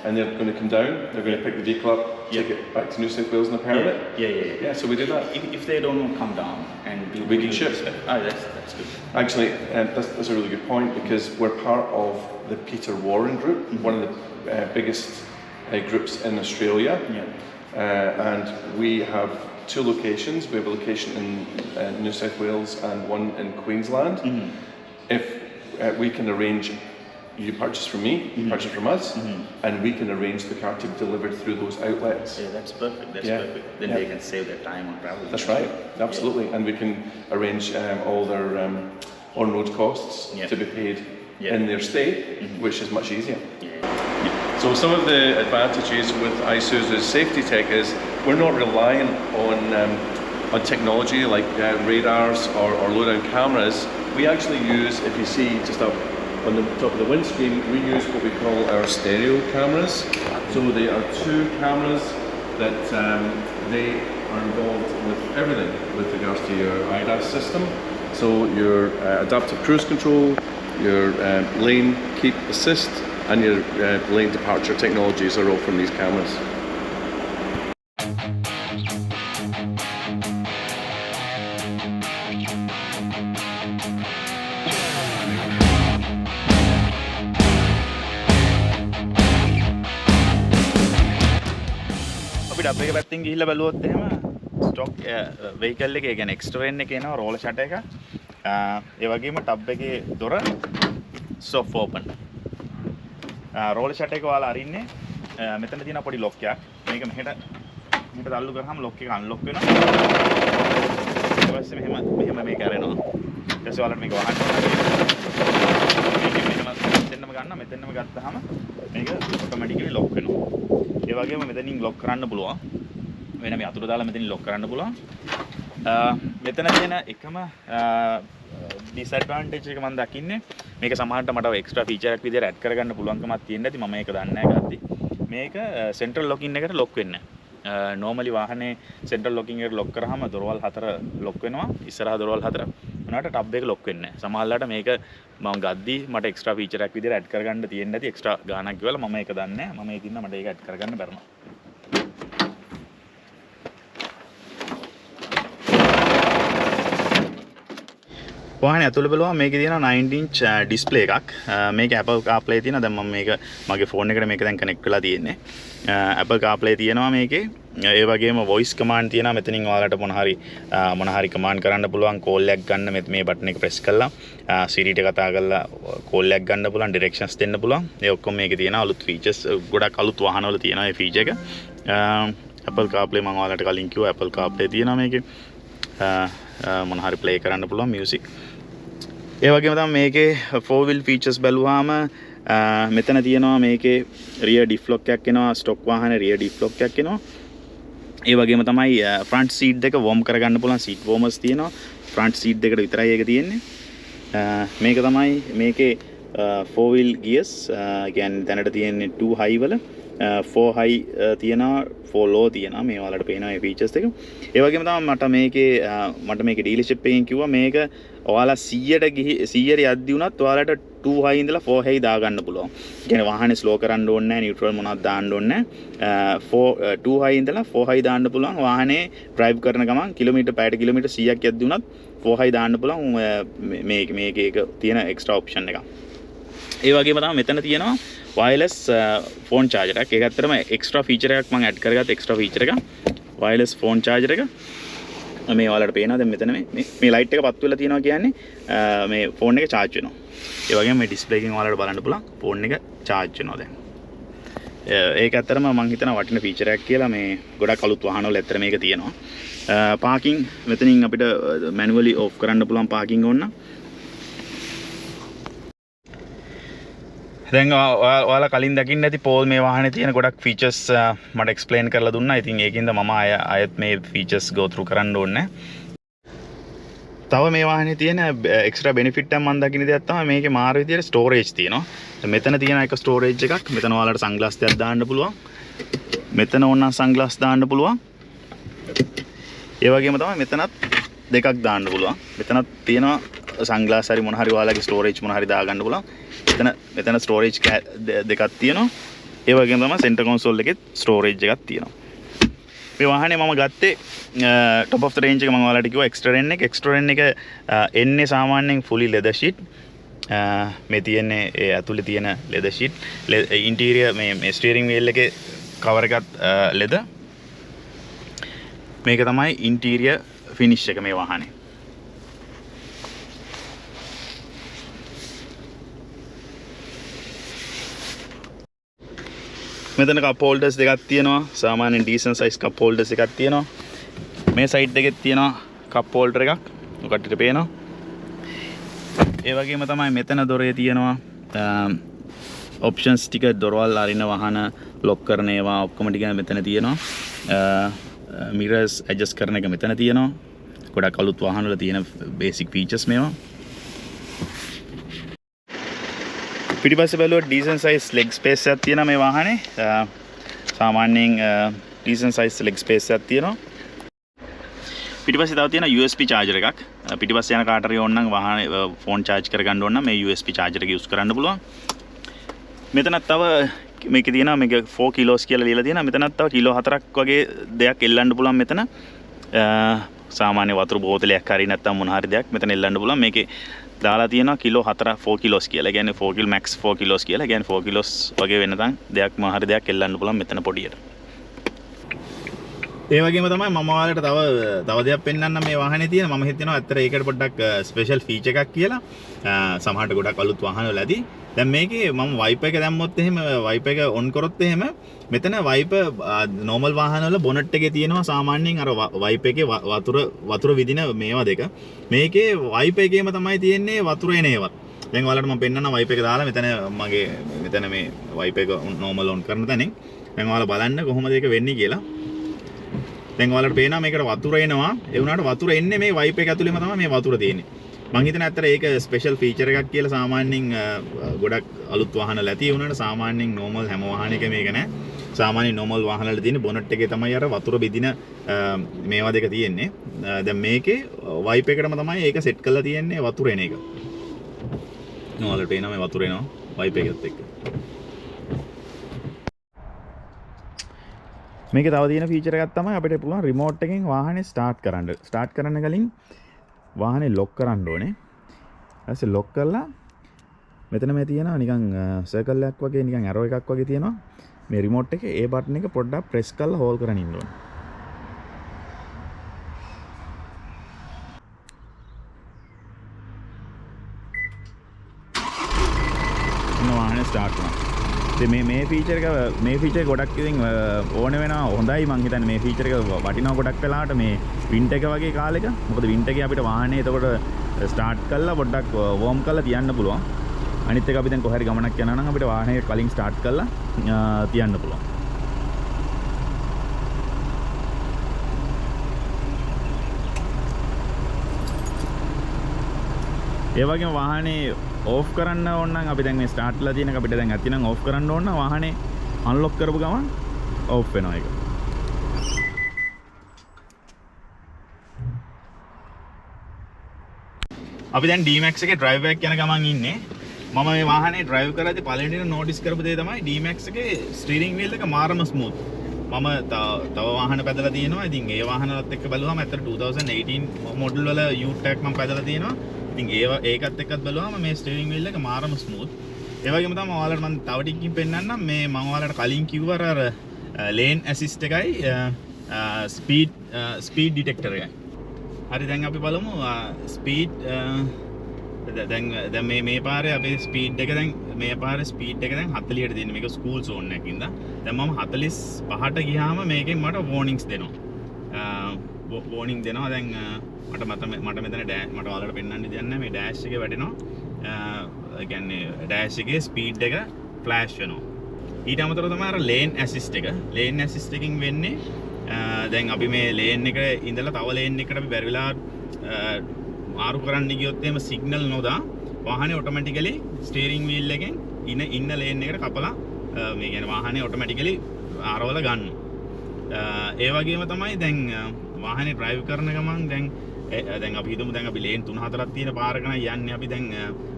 and they're going to come down, they're going to pick the vehicle up, take it back to New South Wales and repair it. Yeah, so we did that. If they don't want to come down and we can ship. That's good. Actually, that's a really good point because we're part of the Peter Warren Group, one of the biggest groups in Australia, and we have 2 locations. We have a location in New South Wales and one in Queensland. If we can arrange, you purchase from me, you purchase from us, and we can arrange the car to be delivered through those outlets. Yeah, that's perfect. Perfect. Then they can save their time on travel. That's right, absolutely. And we can arrange all their on-road costs to be paid in their stay, which is much easier. So some of the advantages with Isuzu's safety tech is we're not reliant on technology like radars or low-down cameras. We actually use, if you see just up on the top of the windscreen, we use what we call our stereo cameras. So they are 2 cameras that they are involved with everything with regards to your ADAS system. So your adaptive cruise control, your lane keep assist, and your lane departure technologies are all from these cameras. අපිට අපේ පැත්තෙන් ගිහිල්ලා බැලුවොත් එහෙම stock vehicle එකේ කියන්නේ extra එකේ එනවා රෝලර් ෂටර් එක. ඒ වගේම ටබ් එකේ දොර soft open. රෝලර් ෂටර් එක ඔයාලා අරින්නේ මෙතන තියෙන පොඩි ලොක් එකක්. මේක මෙහෙට තල්ලු කරාම ලොක් එක අන්ලොක් වෙනවා. ඊට පස්සේ මෙහෙම මේක අරනවා. ඊට පස්සේ ඔයාලට මේක වහන්න. මෙතනම ගන්න මෙතනම ගත්තාම මේක ඔටෝමැටිකලි ලොක් වෙනවා. ඒ වගේම මෙතනින් ලොක් කරන්න පුළුවන්. වෙන මේ අතුරු දාලා මෙතනින් ලොක් කරන්න පුළුවන්. මෙතන තියෙන එකම ඩිස්ඇඩ්වාන්ටේජ් එක මම දකින්නේ මේක සමහරට මට එක්ස්ට්‍රා ෆීචර් එකක් විදිහට ඇඩ් කරගන්න පුළුවන්කමක් තියෙන්න ඇති. මම ඒක දන්නේ නැහැ ගත්තී. මේක සෙන්ට්‍රල් ලොකින් එකට ලොක් වෙන්නේ නැහැ. නෝමලි වාහනේ සෙන්ට්‍රල් ලොකින් එකට ලොක් කරාම දොරවල් 4 ලොක් වෙනවා. ඉස්සරහා දොරවල් 4. මොනවාට ටබ් එක ලොක් වෙන්නේ නැහැ. සමහරලාට මේක මම ගද්දී මට එක්ස්ට්‍රා ෆීචර් එකක් විදිහට ඇඩ් කරගන්න තියෙන්න ඇති. එක්ස්ට්‍රා ගාණක් කියලා මම ඒක දන්නේ නැහැ. මම ඒකින්ද මට ඒක ඇඩ් කරගන්න බැරිනවා. වාහනේ ඇතුළේ බලුවම මේකේ තියෙනවා 9-inch ඩිස්ප්ලේ එකක්. මේක Apple CarPlay තියෙනවා. දැන් මම මේක මගේ ෆෝන් එකට මේක දැන් කනෙක්ට් වෙලා තියෙන්නේ. Apple CarPlay තියෙනවා මේකේ. ඒ වගේම voice command තියෙනවා. මෙතනින් ඔයාලට මොන හරි command කරන්න පුළුවන්. call එකක් ගන්න මේ බටන් එක press කරලා Siri ට කතා කරලා call එකක් ගන්න පුළුවන්. directions දෙන්න පුළුවන්. ඒ ඔක්කොම මේකේ තියෙනවා. අලුත් features ගොඩක් අලුත් වාහනවල තියෙනවා මේ feature එක. Apple CarPlay මම ඔයාලට කලින් කිව්වා Apple CarPlay තියෙනවා මේකේ. මොන හරි play කරන්න පුළුවන් music. ඒ වගේම තමයි මේකේ 4-wheel features බැලුවාම මෙතන තියෙනවා මේකේ rear diff lock එකක් එනවා. stock වාහනේ rear diff lock එකක් එනවා. ඒ වගේම තමයි front seat දෙක warm කරගන්න පුළුවන් seat warmers තියෙනවා. front seat දෙකට විතරයි ඒක තියෙන්නේ. මේක තමයි මේකේ 4-wheel gears කියන්නේ දැනට තියෙන්නේ 2 high වල 4 high තියෙනවා 4 low තියෙනවා. මේ ඔයාලට පේනවා මේ features දෙක. ඒ වගේම තමයි මට මේකේ dealership එකෙන් කිව්වා මේක ඔයාලා 100ට යද්දි වුණත් ඔයාලට 2 high ඉඳලා 4 high දා ගන්න පුළුවන්. කියන්නේ වාහනේ slow කරන්න ඕනේ නැහැ, neutral මොනවද දාන්න ඕනේ නැහැ. 2 high ඉඳලා 4 high දාන්න පුළුවන්. වාහනේ drive කරන ගමන් පැයට කිලෝමීටර් 100ක් යද්දි වුණත් 4 high දාන්න පුළුවන්. මේකේ තියෙන extra option එක. ඒ වගේම තමයි මෙතන තියෙනවා wireless phone charger එකක්. ඒක ඇත්තටම extra feature එකක් මම add කරගත්ත extra feature එකක්. wireless phone charger එක. මේ ඔයාලට පේනවා දැන් මෙතන මේ light එක පත්තු වෙලා තියෙනවා කියන්නේ මේ phone එක charge වෙනවා. ඒ වගේම මේ display එකෙන් ඔයාලට බලන්න පුළුවන් phone එක charge වෙනවා දැන්. ඒක ඇත්තටම මම හිතනවා වටින ෆීචර් එකක් කියලා මේ ගොඩක් අලුත් වාහනවල ඇත්තට මේක තියෙනවා. පාකින් මෙතනින් අපිට මැනුවලි ඔෆ් කරන්න පුළුවන් පාකින් ඕන. දැන් ඔයාලා කලින් දකින්න ඇති පෝල් මේ වාහනේ තියෙන ගොඩක් ෆීචර්ස් මට එක්ස්ප්ලেইন කරලා දුන්නා. ඉතින් ඒකින්ද මම ආයෙත් මේ ෆීචර්ස් go through කරන්න ඕනේ. තව මේ වාහනේ තියෙන එක්ස්ට්‍රා බෙනිෆිට් එකක් මම දකින්න දෙයක් තමයි මේකේ මාර විදියට ස්ටෝරේජ් තියෙනවා. මෙතන තියෙන එක ස්ටෝරේජ් එකක්. මෙතන ඔයාලට සන්ග්ලාස් දෙකක් දාන්න පුළුවන්. මෙතන ඕනනම් සන්ග්ලාස් දාන්න පුළුවන්. ඒ වගේම තමයි මෙතනත් දෙකක් දාන්න පුළුවන්. මෙතනත් තියෙනවා සන්ග්ලාස් හරි මොන හරි ඔයාලගේ ස්ටෝරේජ් මොන හරි දාගන්න පුළුවන්. මෙතන ස්ටෝරේජ් දෙකක් තියෙනවා. ඒ වගේම තමයි සෙන්ටර් කන්සෝල් එකේ ස්ටෝරේජ් එකක් තියෙනවා. මේ වාහනේ මම ගත්තේ top of the range එක මම ඔයාලට කිව්වා extra එක එන්නේ සාමාන්‍යයෙන් fully leather sheet. මේ තියෙන්නේ ඒ ඇතුලේ තියෙන leather sheet. interior මේ steering wheel එකේ cover එකත් leather. මේක තමයි interior finish එක මේ වාහනේ. මෙතන කප් හෝල්ඩර්ස් දෙකක් තියෙනවා. සාමාන්‍යයෙන් ඩීසන්ට් සයිස් කප් හෝල්ඩර්ස් එකක් තියෙනවා. මේ සයිඩ් එකෙත් තියෙනවා කප් හෝල්ඩර් එකක්. ඔකට පේනවා. ඒ වගේම තමයි මෙතන දොරේ තියෙනවා ඔප්ෂන්ස් ටික දොරවල් අරින වාහන ලොක් කරන ඒවා ඔක්කොම ටික මෙතන තියෙනවා. මිරර්ස් ඇඩ්ජස්ට් කරන එක මෙතන තියෙනවා. ගොඩක් අලුත් වාහන වල තියෙන බේසික් ෆීචර්ස් මේවා. පිටිපස්සේ බැලුවොත් ඩීසන්ට් සයිස් ලෙග් ස්පේස් එකක් තියෙනවා මේ වාහනේ. සාමාන්‍යයෙන් ඩීසන්ට් සයිස් ලෙග් ස්පේස් එකක් තියෙනවා. පිටිපස්සේ තව තියෙන USB charger එකක්. පිටිපස්සේ යන කාට හරි ඕන නම් වාහනේ ෆෝන් charge කරගන්න ඕන නම් මේ USB charger එක use කරන්න පුළුවන්. මෙතනත් තව මේකේ තියෙනවා මේක 4 kilos කියලා ලියලා තියෙනවා. මෙතනත් තව කිලෝ 4ක් වගේ දෙයක් එල්ලන්න පුළුවන් මෙතන. සාමාන්‍ය වතුර බෝතලයක් හරි නැත්නම් මොන හරි දෙයක් මෙතන එල්ලන්න පුළුවන්. මේකේ දාලා තියෙනවා කිලෝ 4 kilos කියලා. කියන්නේ 4 kilo max 4 kilos කියලා. කියන්නේ 4 kilos වගේ වෙනතන් දෙයක් මොන හරි දෙයක් එල්ලන්න පුළුවන් මෙතන පොඩියට. ඒ වගේම තමයි මම ඔයාලට තව දෙයක් පෙන්වන්නම් මේ වාහනේ තියෙන. මම හිතනවා ඇත්තට ඒකට පොඩ්ඩක් ස්පෙෂල් ෆීචර් එකක් කියලා. සමහරට ගොඩක් අලුත් වාහන වල ඇති. දැන් මේකේ මම වයිපර් එක දැම්මොත් එහෙම වයිපර් එක ඔන් කරොත් එහෙම මෙතන වයිපර් නෝමල් වාහන වල බොනට් එකේ තියෙනවා සාමාන්‍යයෙන් අර වයිපර් එකේ වතුර විදින මේවා දෙක. මේකේ වයිපර් එකේම තමයි තියෙන්නේ වතුර එන ඒවා. දැන් ඔයාලට මම පෙන්නන්න වයිපර් එක දාලා මෙතන මේ වයිපර් එක නෝමල් ඔන් කරන තැනින් දැන් ඔයාලා බලන්න කොහොමද ඒක වෙන්නේ කියලා. දැන් ඔයාලට පේනවා මේකට වතුර එනවා. ඒ වුණාට වතුර එන්නේ මේ වයිපර් එක ඇතුළේම තමයි මේ වතුර තියෙන්නේ. මං හිතන ඇත්තට ඒක ස්පෙෂල් ෆීචර් එකක් කියලා. සාමාන්‍යයෙන් ගොඩක් අලුත් වාහන වල ඇති. ඒ වුණාට සාමාන්‍යයෙන් නෝමල් හැම වාහනයක මේක නැහැ. සාමාන්‍යයෙන් නෝමල් වාහන වල තියෙන බොනට් එකේ තමයි අර වතුර බෙදින මේවා දෙක තියෙන්නේ. දැන් මේකේ වයිපර් එකටම තමයි ඒක සෙට් කරලා තියෙන්නේ වතුර එන එක. ඔයාලට පේනවා මේ වතුර එනවා වයිපර් එකත් එක්ක. මේකේ තව තියෙන ෆීචර් එකක් තමයි අපිට පුළුවන් රිමෝට් එකෙන් වාහනේ ස්ටාර්ට් කරන්න. ස්ටාර්ට් කරන්න කලින් වාහනේ ලොක් කරන්න ඕනේ. ඊපස්සේ ලොක් කරලා මෙතන මේ තියෙනවා නිකන් සර්කල් එකක් වගේ නිකන් ඇරෝ එකක් වගේ තියෙනවා. මේ රිමෝට් එකේ ඒ බටන් එක පොඩ්ඩක් ප්‍රෙස් කරලා හෝල්ඩ් කරගෙන ඉන්න ඕනේ. වාහනේ ස්ටාර්ට් වෙනවා. මේ ෆීචර් එක ගොඩක් ඉතින් ඕන වෙනවා. හොඳයි මං හිතන්නේ මේ ෆීචර් එක වටිනවා ගොඩක් වෙලාවට මේ වින්ටර් එක වගේ කාලෙක. මොකද වින්ටර් එකේ අපිට වාහනේ එතකොට ස්ටාර්ට් කරලා පොඩ්ඩක් වෝම් කරලා තියන්න පුළුවන්. අනිත් එක අපි දැන් කොහේ හරි ගමනක් යනවා නම් අපිට වාහනේ කලින් ස්ටාර්ට් කරලා තියන්න පුළුවන්. ඒ වගේම වාහනේ ඕෆ් කරන්න ඕන නම් අපි දැන් මේ ස්ටාර්ට්ලා තියෙන එක අපිට දැන් ඇති නම් ඕෆ් කරන්න ඕන නම් වාහනේ අන්ලොක් කරපු ගමන් ඕෆ් වෙනවා ඒක. අපි දැන් D-Max එකේ ඩ්‍රයිව් එකක් යන ගමන් ඉන්නේ. මම මේ වාහනේ ඩ්‍රයිව් කරද්දී පළවෙනිට නොටිස් කරපු දේ තමයි D-Max එකේ ස්ටියරින් වීල් එක මාරම ස්මූත්. මම තව වාහන පැදලා තියෙනවා. ඉතින් ඒ වාහනලත් එක්ක බලුවම ඇත්තට 2018 මොඩල් වල U-Tech මම පැදලා තියෙනවා. ඉතින් ඒකත් එක්කත් බලුවම මේ ස්ටියරින් වීල් එක මාරම ස්මූත්. ඒ වගේම තමයි ඔයාලට මම තව ටිකකින් පෙන්නන්නම්. මේ මම ඔයාලට කලින් කිව්වා අර ලේන් ඇසිස්ට් එකයි ස්පීඩ් ඩිටෙක්ටර් එකයි. හරි දැන් අපි බලමු ස්පීඩ් දැන් මේ පාරේ අපේ ස්පීඩ් එක දැන් මේ පාරේ ස්පීඩ් එක දැන් 40ට තියෙන මේක ස්කූල් සෝන් එකකින්ද දැන් මම 45ට ගියාම මේකෙන් මට වෝනින්ග්ස් දෙනවා වෝනින්ග් දෙනවා දැන් මට මෙතන මට ඔයාලට පෙන්වන්න දෙයක් නැහැ මේ ඩෑෂ් එකේ වැටෙනවා ඒ කියන්නේ ඩෑෂ් එකේ ස්පීඩ් එක ෆ්ලෑෂ් වෙනවා ඊට අමතරව තමයි අර ලේන් ඇසිස්ට් එකකින් වෙන්නේ දැන් අපි මේ ලේන් එක ඉඳලා තව ලේන් එකකට අපි බැරි වෙලා මාරු කරන්න ගියොත් එහෙම සිග්නල් නොදා වාහනේ ඔටෝමැටිකලි ස්ටියරින් වීල් එකෙන් ඉන්න ලේන් එකට කපලා මේ කියන්නේ වාහනේ ඔටෝමැටිකලි ආරවල ගන්නවා ඒ වගේම තමයි දැන් වාහනේ ඩ්‍රයිව් කරන ගමන් දැන් අපි හිතමු දැන් අපි ලේන් 3-4ක් තියෙන පාරක නම් යන්නේ අපි දැන්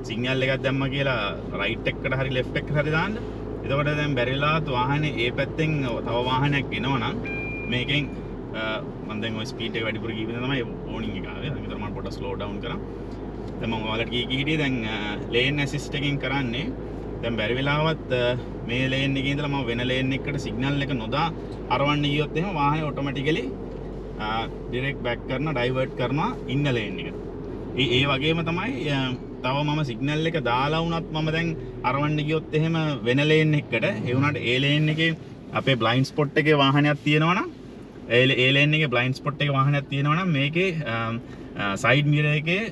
සිග්නල් එකක් දැම්මා කියලා රයිට් එකකට හරි ලෙෆ්ට් එකකට හරි දාන්න. එතකොට දැන් බැරිලාත් වාහනේ ඒ පැත්තෙන් තව වාහනයක් එනවනම් මේකෙන් මම දැන් ওই ස්පීඩ් එක වැඩිපුර ගිහින් තමයි වෝනින් එක ආවේ. ඒකට මම පොඩ්ඩක් ස්ලෝ ඩවුන් කරා. දැන් මම ඔයාලට හිටියේ දැන් ලේන් ඇසිස්ට් එකකින් කරන්නේ දැන් බැරි වෙලාවත් මේ ලේන් එකේ ඉඳලා මම වෙන ලේන් එකකට සිග්නල් එක නොදා අරවන්න ගියොත් එහෙම වාහනේ ඔටෝමැටිකලි ඩිරෙක්ට් බෑක් කරන ඩයිවර්ට් කරනවා ඉන්න ලේන් එකට. ඒ වගේම තමයි තව මම සිග්නල් එක දාලා වුණත් මම දැන් අරවන්න ගියොත් එහෙම වෙන ලේන් එකකට ඒ වුණාට ඒ ලේන් එකේ අපේ බ්ලයින්ඩ් ස්පොට් එකේ වාහනයක් තියෙනවා නම් ඒ ලේන් එකේ බ්ලයින්ඩ් ස්පොට් එකේ වාහනයක් තියෙනවා නම් මේකේ සයිඩ් මිරර් එකේ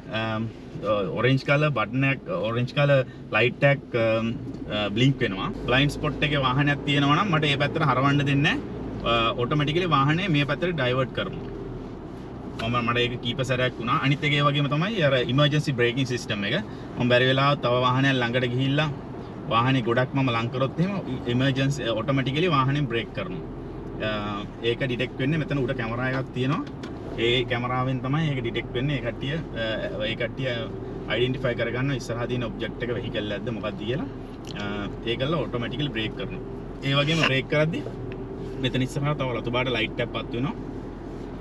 orange color button එක orange color light එක blink වෙනවා blind spot එකේ වාහනයක් තියෙනවා නම් මට ඒ පැත්තට හරවන්න දෙන්නේ නැහැ automatically වාහනේ මේ පැත්තට divert කරනවා මට ඒක කීප සැරයක් වුණා අනිත් එක ඒ වගේම තමයි අර emergency braking system එක මම බැරි වෙලාවත් තව වාහනයක් ළඟට ගිහිල්ලා වාහනේ ගොඩක් මම ලං කරොත් එහෙම emergency automatically වාහනේ brake කරනවා ඒක ඩිටෙක්ට් වෙන්නේ මෙතන උඩ කැමරා එකක් තියෙනවා ඒ කැමරාවෙන් තමයි ඒක ඩිටෙක්ට් වෙන්නේ ඒ කට්ටිය අයිඩෙන්ටිෆයි කරගන්න ඉස්සරහා තියෙන ඔබ්ජෙක්ට් එක වෙහිකල් එකක්ද මොකක්ද කියලා ඒකල්ල ඔටෝමැටිකලි බ්‍රේක් කරනවා ඒ වගේම බ්‍රේක් කරද්දි මෙතන ඉස්සරහා තව රතු පාට ලයිට් එකක් පත් වෙනවා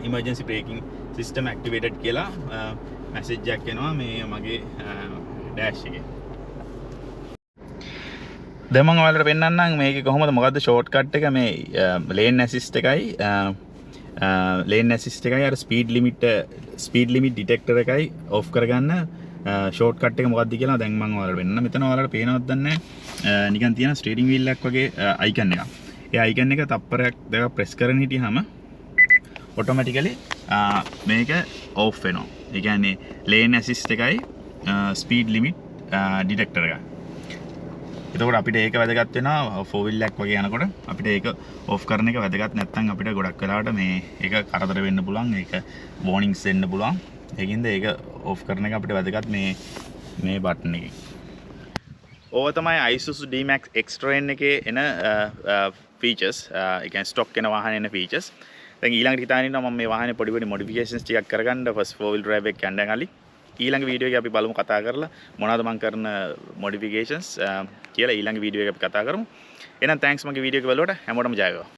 emergency braking system activated කියලා මැසේජ් එකක් එනවා මේ මගේ ඩෑෂ් එකේ දැන් මම ඔයාලට පෙන්නන්නම් මේකේ කොහොමද මොකද්ද ෂෝට්කට් එක මේ ලේන් ඇසිස්ට් එකයි ලේන් ඇසිස්ට් එකයි අර ස්පීඩ් ලිමිට් ඩිටෙක්ටර් එකයි ඔෆ් කරගන්න ෂෝට්කට් එක මොකක්ද කියලා දැන් මම ඔයාලට වෙන්න මෙතන ඔයාලට පේනවද දන්නේ නිකන් තියෙන ස්ටියරින් වීල් එකක් වගේ අයිකන් එකක්. ඒ අයිකන් එක තප්පරයක් දෙකක් ප්‍රෙස් කරගෙන හිටියාම ඔටෝමැටිකලි මේක ඔෆ් වෙනවා. ඒ කියන්නේ ලේන් ඇසිස්ට් එකයි ස්පීඩ් ලිමිට් ඩිටෙක්ටර් එකයි. එතකොට අපිට ඒක වැදගත් වෙනවා ෆෝර් වීල් එකක් වගේ යනකොට අපිට ඒක ඔෆ් කරන එක වැදගත් නැත්නම් අපිට ගොඩක් වෙලාවට මේ ඒක කරදර වෙන්න පුළුවන් ඒක වෝනින්ග්ස් දෙන්න පුළුවන් ඒකින්ද ඒක ඔෆ් කරන එක අපිට වැදගත් මේ බටන් එකේ ඕව තමයි Isuzu D-Max X-Train එකේ එන ෆීචර්ස් ඒ කියන්නේ ස්ටොක් එන වාහනේ එන ෆීචර්ස් දැන් ඊළඟට හිතාගෙන ඉන්නවා මම මේ වාහනේ පොඩි මොඩිෆිකේෂන්ස් ටිකක් කරගන්න ෆස්ට් ෆෝර් වීල් ඩ්‍රයිව් එක යන්න ගාලි ඊළඟ වීඩියෝ එකේ අපි බලමු කතා කරලා මොනවද මම කරන මොඩිෆිකේෂන්ස් කියලා ඊළඟ වීඩියෝ එකේ අපි කතා කරමු. එහෙනම් තෑන්ක්ස් මගේ වීඩියෝ එක බලුවට හැමෝටම ජය වේවා.